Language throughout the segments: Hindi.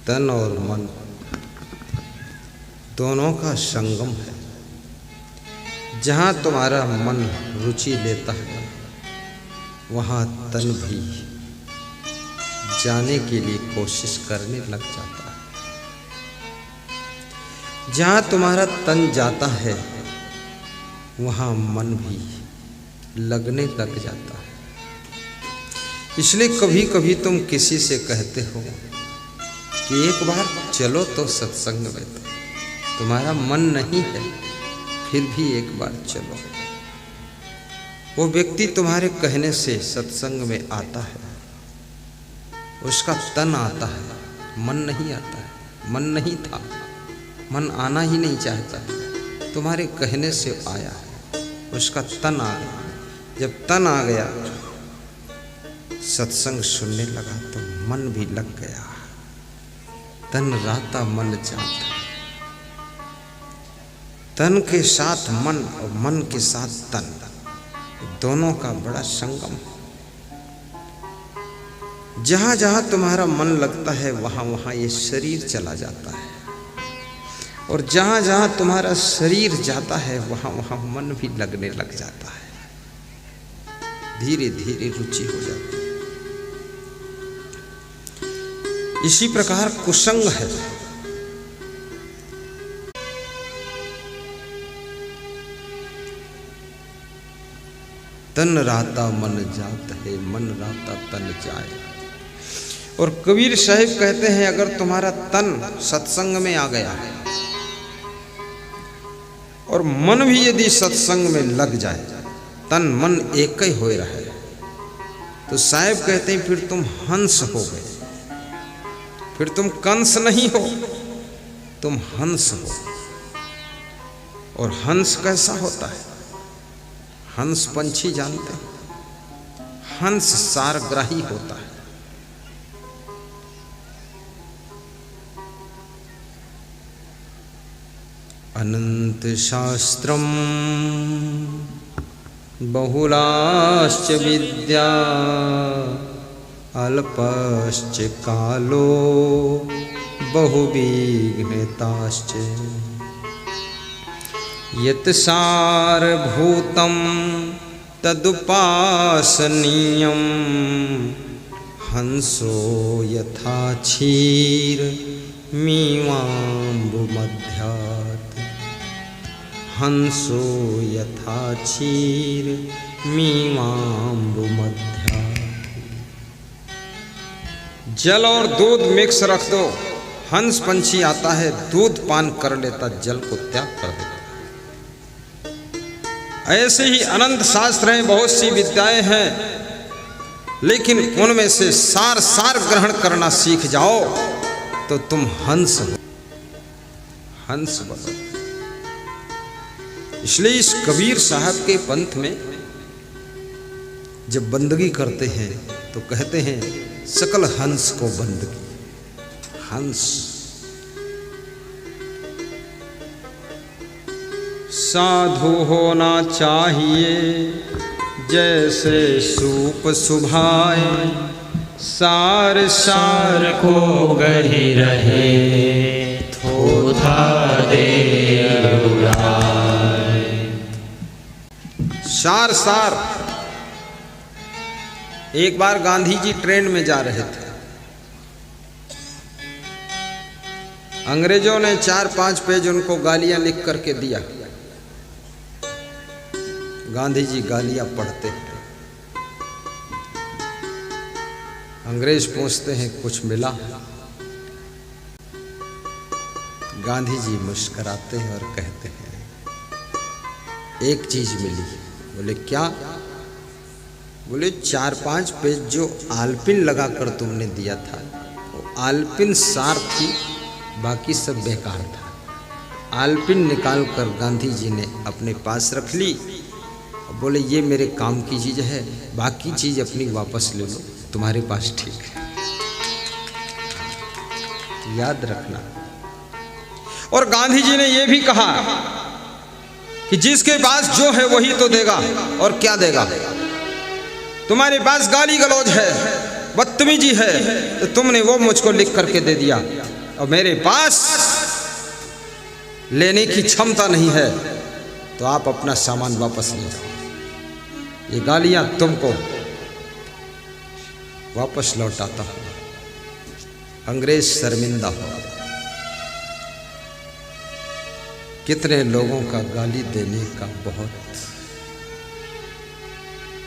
तन और मन दोनों का संगम है। जहाँ तुम्हारा मन रुचि लेता है वहाँ तन भी जाने के लिए कोशिश करने लग जाता है। जहाँ तुम्हारा तन जाता है वहाँ मन भी लगने लग जाता है। इसलिए कभी कभी तुम किसी से कहते हो कि एक बार चलो तो सत्संग में, तो तुम्हारा मन नहीं है फिर भी एक बार चलो। वो व्यक्ति तुम्हारे कहने से सत्संग में आता है, उसका तन आता है, मन नहीं आता है। मन नहीं था, मन आना ही नहीं चाहता, तुम्हारे कहने से आया है, उसका तन आ गया। जब तन आ गया, सत्संग सुनने लगा तो मन भी लग गया। तन राता मन जाता, तन के साथ मन और मन के साथ तन, दोनों का बड़ा संगम। जहाँ जहाँ तुम्हारा मन लगता है वहाँ वहाँ ये शरीर चला जाता है, और जहाँ जहाँ तुम्हारा शरीर जाता है वहाँ वहाँ मन भी लगने लग जाता है। धीरे धीरे रुचि हो जाती है। इसी प्रकार कुसंग है। तन राता मन जात है, मन राता तन जाए। और कबीर साहिब कहते हैं अगर तुम्हारा तन सत्संग में आ गया है और मन भी यदि सत्संग में लग जाए, तन मन एक ही हो रहा है, तो साहिब कहते हैं फिर तुम हंस हो गए। फिर तुम कंस नहीं हो, तुम हंस हो। और हंस कैसा होता है? हंस पंछी जानते हैं, हंस सारग्राही होता है। अनंत शास्त्रम बहुलाश्च विद्या अल्पश्च कालो बहुविघ्नताश्च यत् सारभूतं तदुपासनीयं हंसो यथा क्षीर मीवाम्बुमध्यात्। हंसो यथा क्षीर मीवाम्बुमध्यात्। जल और दूध मिक्स रख दो, हंस पंछी आता है, दूध पान कर लेता, जल को त्याग कर देता। ऐसे ही अनंत शास्त्र हैं, बहुत सी विद्याएं हैं, लेकिन उनमें से सार सार ग्रहण करना सीख जाओ तो तुम हंस हो, हंस बनो। इसलिए इस कबीर साहब के पंथ में जब बंदगी करते हैं तो कहते हैं सकल हंस को बंदगी। हंस साधु होना चाहिए जैसे सूप सुभाए, सार सार को गही रहे थोथा दे उड़ाए। सार सार। एक बार गांधी जी ट्रेन में जा रहे थे, अंग्रेजों ने 4-5 पेज उनको गालियां लिख करके दिया। गांधी जी गालियां पढ़ते हैं, अंग्रेज पूछते हैं कुछ मिला? गांधी जी मुस्कुराते हैं और कहते हैं एक चीज मिली। बोले क्या? बोले 4-5 पेज जो आलपिन लगा कर तुमने दिया था वो आलपिन सार थी, बाकी सब बेकार था। आलपिन निकाल कर गांधी जी ने अपने पास रख ली। बोले ये मेरे काम की चीज है, बाकी चीज अपनी वापस ले लो, तुम्हारे पास ठीक है। याद रखना। और गांधी जी ने यह भी कहा कि जिसके पास जो है वही तो देगा, और क्या देगा? तुम्हारे पास गाली गलौज है, बदतमीजी है, तो तुमने वो मुझको लिख करके दे दिया। और मेरे पास लेने की क्षमता नहीं है तो आप अपना सामान वापस ले जाओ। ये गालियां तुमको वापस लौटाता हूं। अंग्रेज शर्मिंदा हो। कितने लोगों का गाली देने का बहुत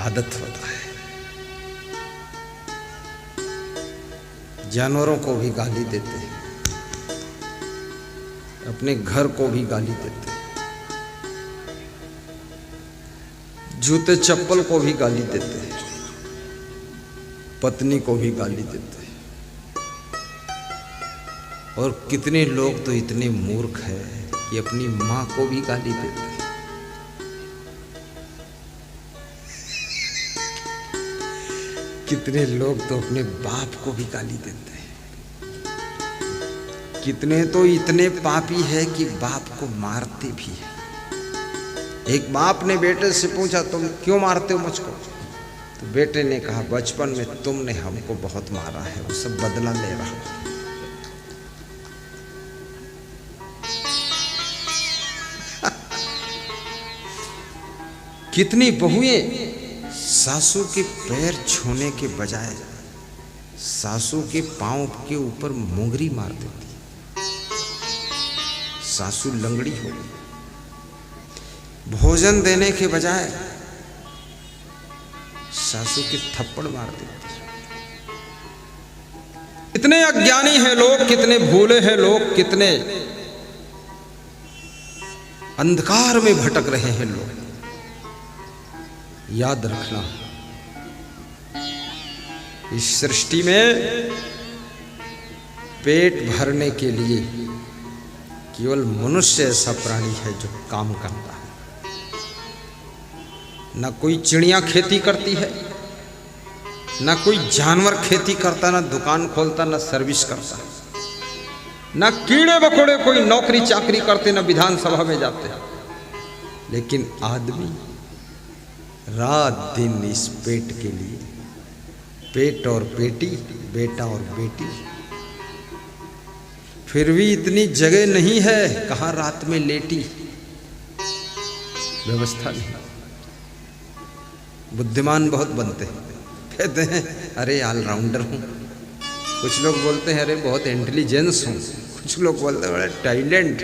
आदत होता है। जानवरों को भी गाली देते हैं, अपने घर को भी गाली देते हैं, जूते चप्पल को भी गाली देते हैं, पत्नी को भी गाली देते हैं। और कितने लोग तो इतने मूर्ख हैं कि अपनी माँ को भी गाली देते हैं। कितने लोग तो अपने बाप को भी गाली देते हैं। कितने तो इतने पापी है कि बाप को मारते भी है। एक बाप ने बेटे से पूछा, तुम क्यों मारते हो मुझको? तो बेटे ने कहा, बचपन में तुमने हमको बहुत मारा है, वो सब बदला ले रहा हूं। कितनी बहुएं सासू के पैर छूने के बजाय सासू के पांव के ऊपर मुंगरी मार देती। सासू लंगड़ी हो गई। भोजन देने के बजाय सासू के थप्पड़ मार देती। कितने अज्ञानी हैं लोग, कितने भूले हैं लोग, कितने अंधकार में भटक रहे हैं लोग। याद रखना, इस सृष्टि में पेट भरने के लिए केवल मनुष्य ऐसा प्राणी है जो काम करता है। ना कोई चिड़िया खेती करती है, ना कोई जानवर खेती करता, ना दुकान खोलता, ना सर्विस करता, ना कीड़े मकोड़े कोई नौकरी चाकरी करते, ना विधानसभा में जाते। लेकिन आदमी रात दिन इस पेट के लिए, पेट और पेटी, बेटा और बेटी, फिर भी इतनी जगह नहीं है कहाँ रात में लेटी, व्यवस्था नहीं। बुद्धिमान बहुत बनते हैं, कहते हैं अरे ऑलराउंडर हूँ। कुछ लोग बोलते हैं अरे बहुत इंटेलिजेंस हूँ। कुछ लोग बोलते हैं बड़े टैलेंट।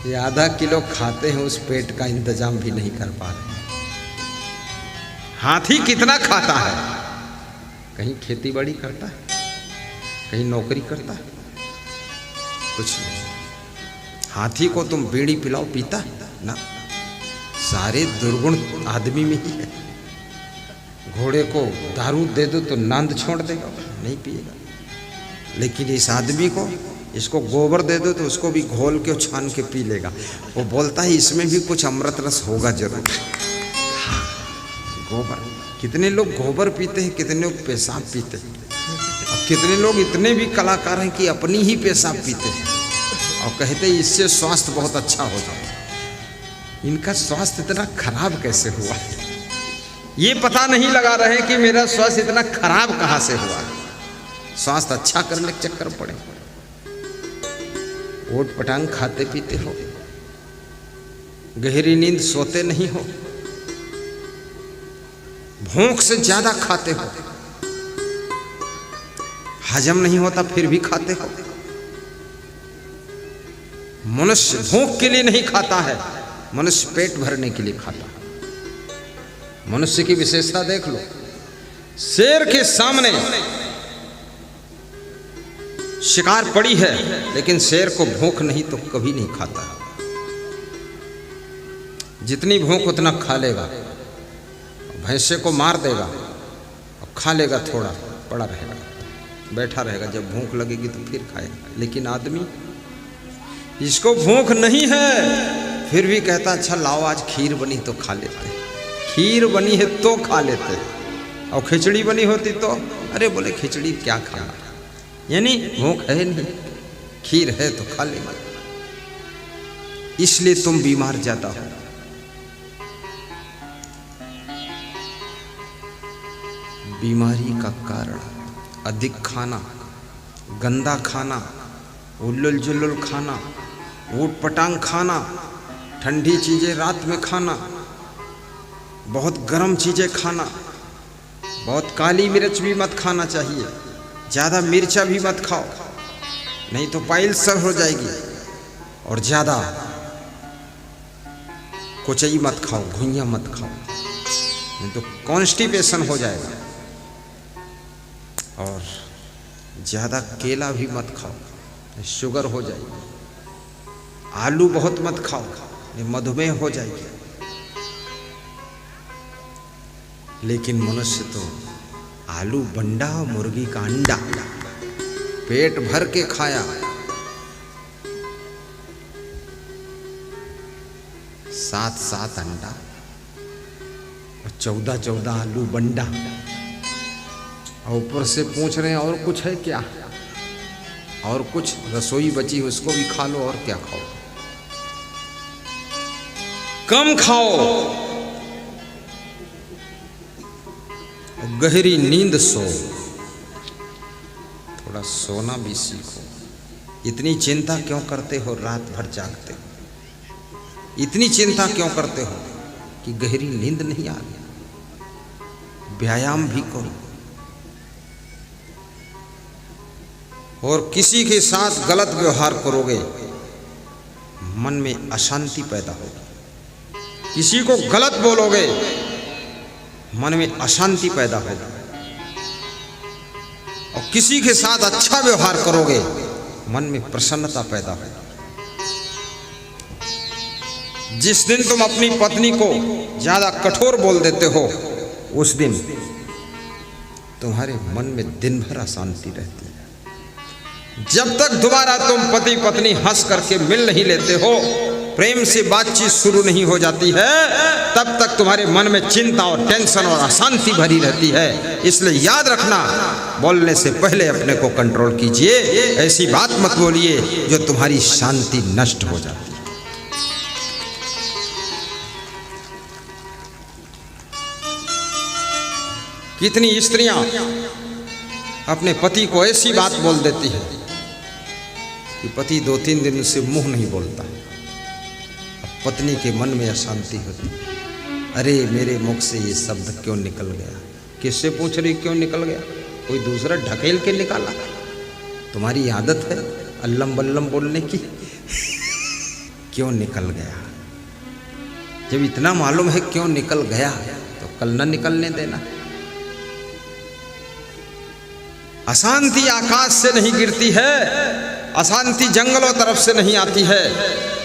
ये आधा किलो खाते हैं, उस पेट का इंतजाम भी नहीं कर पा रहे। हाथी कितना खाता है? कहीं खेती बाड़ी करता है, कहीं नौकरी करता है, कुछ नहीं। हाथी को तुम बीड़ी पिलाओ, पीता ना। सारे दुर्गुण आदमी में ही है। घोड़े को दारू दे दो तो नांद छोड़ देगा, नहीं पिएगा। लेकिन इस आदमी को, इसको गोबर दे दो तो उसको भी घोल के छान के पी लेगा। वो बोलता है इसमें भी कुछ अमृत रस होगा जरूर। गोबर, कितने लोग गोबर पीते हैं, कितने लोग पेशाब पीते हैं, और कितने लोग इतने भी कलाकार हैं कि अपनी ही पेशाब पीते हैं और कहते हैं इससे स्वास्थ्य बहुत अच्छा हो जाता है। इनका स्वास्थ्य इतना खराब कैसे हुआ है? ये पता नहीं लगा रहे कि मेरा स्वास्थ्य इतना खराब कहाँ से हुआ है। स्वास्थ्य अच्छा करने के चक्कर पड़े। ओट पटांग खाते पीते हो, गहरी नींद सोते नहीं हो, भूख से ज्यादा खाते हो, हजम नहीं होता फिर भी खाते हो। मनुष्य भूख के लिए नहीं खाता है, मनुष्य पेट भरने के लिए खाता है। मनुष्य की विशेषता देख लो। शेर के सामने शिकार पड़ी है, लेकिन शेर को भूख नहीं तो कभी नहीं खाता। जितनी भूख उतना खा लेगा, भैंसे को मार देगा और खा लेगा, थोड़ा पड़ा रहेगा, बैठा रहेगा। जब भूख लगेगी तो फिर खाएगा। लेकिन आदमी, इसको भूख नहीं है फिर भी कहता अच्छा लाओ आज खीर बनी तो खा लेते। खीर बनी है तो खा लेते, और खिचड़ी बनी होती तो अरे बोले खिचड़ी क्या खाना, यानी भूख है नहीं, खीर है तो खा लेगा। इसलिए तुम बीमार ज्यादा हो। बीमारी का कारण अधिक खाना, गंदा खाना, उल्लुल जुल्लुल खाना, ऊट पटांग खाना, ठंडी चीज़ें रात में खाना, बहुत गर्म चीज़ें खाना, बहुत काली मिर्च भी मत खाना चाहिए, ज़्यादा मिर्चा भी मत खाओ, नहीं तो पाइल सर हो जाएगी। और ज़्यादा कोचई मत खाओ, घुइयाँ मत खाओ, नहीं तो कॉन्स्टिपेशन हो जाएगा। और ज़्यादा केला भी मत खाओ, शुगर हो जाएगी। आलू बहुत मत खाओ, मधुमेह हो जाएगी। लेकिन मनुष्य तो आलू बंडा, मुर्गी का अंडा पेट भर के खाया, 7-7 अंडा और 14-14 आलू बंडा, और ऊपर से पूछ रहे हैं और कुछ है क्या, और कुछ रसोई बची उसको भी खा लो, और क्या खाओ। कम खाओ, गहरी नींद सो, थोड़ा सोना भी सीखो। इतनी चिंता क्यों करते हो, रात भर जागते हो? इतनी चिंता क्यों करते हो कि गहरी नींद नहीं आ रही? व्यायाम भी करो। और किसी के साथ गलत व्यवहार करोगे, मन में अशांति पैदा होगी। किसी को गलत बोलोगे, मन में अशांति पैदा होगी। और किसी के साथ अच्छा व्यवहार करोगे, मन में प्रसन्नता पैदा होगी। जिस दिन तुम अपनी पत्नी को ज्यादा कठोर बोल देते हो, उस दिन तुम्हारे मन में दिन भर अशांति रहती है। जब तक दोबारा तुम पति पत्नी हंस करके मिल नहीं लेते हो, प्रेम से बातचीत शुरू नहीं हो जाती है, तब तक तुम्हारे मन में चिंता और टेंशन और अशांति भरी रहती है। इसलिए याद रखना, बोलने से पहले अपने को कंट्रोल कीजिए। ऐसी बात मत बोलिए जो तुम्हारी शांति नष्ट हो जाती है। कितनी स्त्रियां अपने पति को ऐसी बात बोल देती है कि पति 2-3 दिन से मुंह नहीं बोलता। पत्नी के मन में अशांति होती। अरे मेरे मुख से ये शब्द क्यों निकल गया? किससे पूछ रही क्यों निकल गया? कोई दूसरा ढकेल के निकाला? तुम्हारी आदत है अल्लम बल्लम बोलने की। क्यों निकल गया? जब इतना मालूम है क्यों निकल गया, तो कल न निकलने देना। अशांति आकाश से नहीं गिरती है, अशांति जंगलों तरफ से नहीं आती है।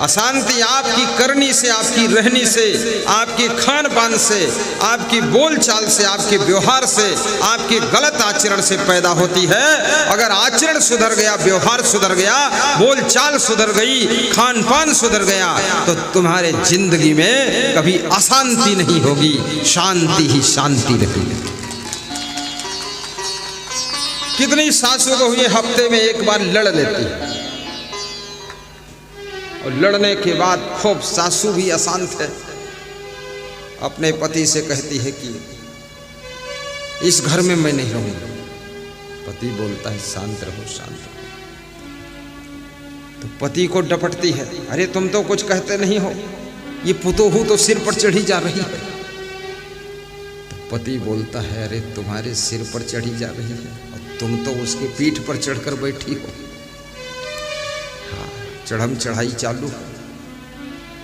अशांति आपकी करनी से, आपकी रहनी से, आपके खान पान से, आपकी बोलचाल से, आपके व्यवहार से, आपके गलत आचरण से पैदा होती है। अगर आचरण सुधर गया, व्यवहार सुधर गया, बोलचाल सुधर गई, खान पान सुधर गया, तो तुम्हारे जिंदगी में कभी अशांति नहीं होगी, शांति ही शांति रहेगी। कितनी सासू को हुए हफ्ते में एक बार लड़ लेती है, और लड़ने के बाद खूब सासू भी अशांत है, अपने पति से कहती है कि इस घर में मैं नहीं रहूंगा। पति बोलता है शांत रहो, शांत रहो। तो पति को डपटती है, अरे तुम तो कुछ कहते नहीं हो, ये पुतोहू तो सिर पर चढ़ी जा रही है। तो पति बोलता है, अरे तुम्हारे सिर पर चढ़ी जा रही है और तुम तो उसके पीठ पर चढ़कर बैठी हो। हाँ, चढ़म चढ़ाई चालू,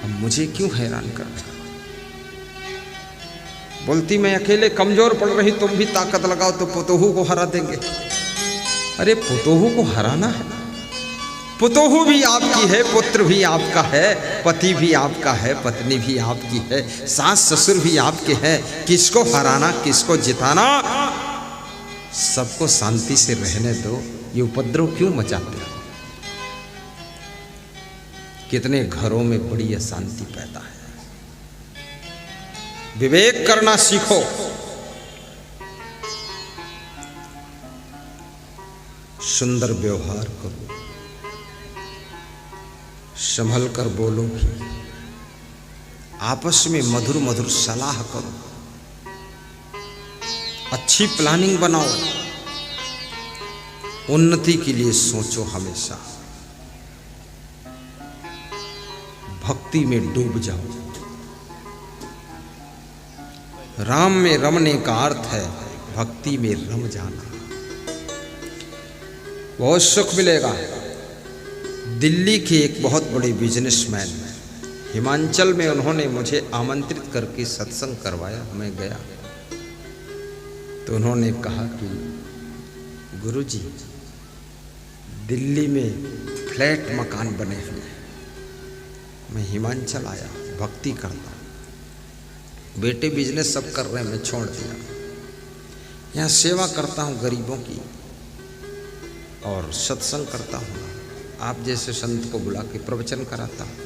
अब मुझे क्यों हैरान कर रहे? बोलती मैं अकेले कमजोर पड़ रही, तुम भी ताकत लगाओ तो पुतोहू को हरा देंगे। अरे पुतोहू को हराना है? पुतोहू भी आपकी है, पुत्र भी आपका है, पति भी आपका है, पत्नी भी आपकी है, सास ससुर भी आपके हैं। किसको हराना, किसको जिताना? सबको शांति से रहने दो, ये उपद्रव क्यों मचाते हो? कितने घरों में बड़ी अशांति पैदा है। विवेक करना सीखो। सुंदर व्यवहार करो, संभल कर बोलो भी, आपस में मधुर मधुर सलाह करो, अच्छी प्लानिंग बनाओ, उन्नति के लिए सोचो हमेशा, भक्ति में डूब जाओ। राम में रमने का अर्थ है भक्ति में रम जाना, बहुत सुख मिलेगा। दिल्ली के एक बहुत बड़े बिजनेसमैन हिमाचल में, उन्होंने मुझे आमंत्रित करके सत्संग करवाया। मैं गया तो उन्होंने कहा कि गुरुजी, दिल्ली में फ्लैट मकान बने हुए हैं, मैं हिमाचल आया, भक्ति करता हूँ। बेटे बिजनेस सब कर रहे हैं, मैं छोड़ दिया। यहाँ सेवा करता हूँ गरीबों की और सत्संग करता हूँ, आप जैसे संत को बुला के प्रवचन कराता हूँ।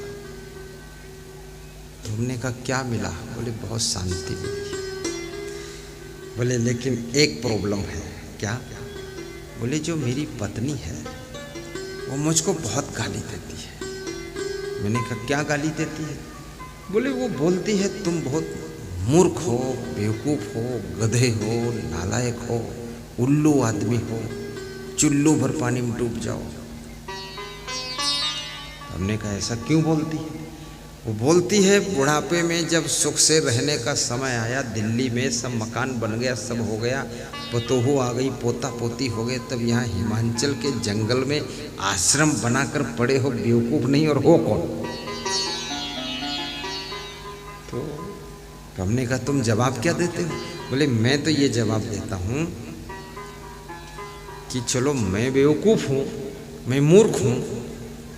हमने कहा क्या मिला? बोले बहुत शांति मिली। बोले लेकिन एक प्रॉब्लम है। क्या? बोले जो मेरी पत्नी है वो मुझको बहुत गाली देती है। मैंने कहा क्या गाली देती है? बोले वो बोलती है तुम बहुत मूर्ख हो, बेवकूफ़ हो, गधे हो, नालायक हो, उल्लू आदमी हो, चुल्लू भर पानी में डूब जाओ। हमने कहा ऐसा क्यों बोलती है? वो बोलती है बुढ़ापे में जब सुख से रहने का समय आया, दिल्ली में सब मकान बन गया, सब हो गया, पतोहू आ गई, पोता पोती हो गए, तब यहाँ हिमाचल के जंगल में आश्रम बनाकर पड़े हो, बेवकूफ़ नहीं और हो कौन? तो हमने कहा तुम जवाब क्या देते हो? बोले मैं तो ये जवाब देता हूँ कि चलो मैं बेवकूफ़ हूँ, मैं मूर्ख हूँ,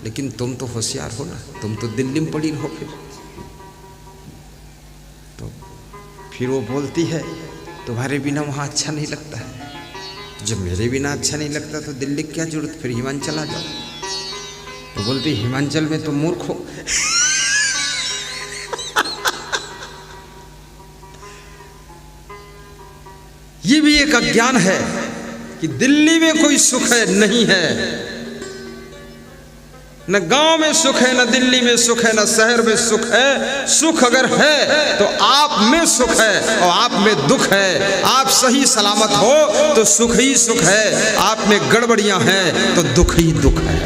लेकिन तुम तो होशियार हो ना, तुम तो दिल्ली में पड़ी रहो। फिर वो बोलती है तुम्हारे बिना वहाँ अच्छा नहीं लगता है। जब मेरे बिना अच्छा नहीं लगता तो दिल्ली क्या जरूरत, फिर हिमाचल आ जाओ। तो बोलती हिमाचल में तुम मूर्ख हो। ये भी एक अज्ञान है कि दिल्ली में कोई सुख है, नहीं है। न गांव में सुख है, न दिल्ली में सुख है, न शहर में सुख है। सुख अगर है तो आप में सुख है और आप में दुख है। आप सही सलामत हो तो सुख ही सुख है, आप में गड़बड़ियां हैं तो दुख ही दुख है।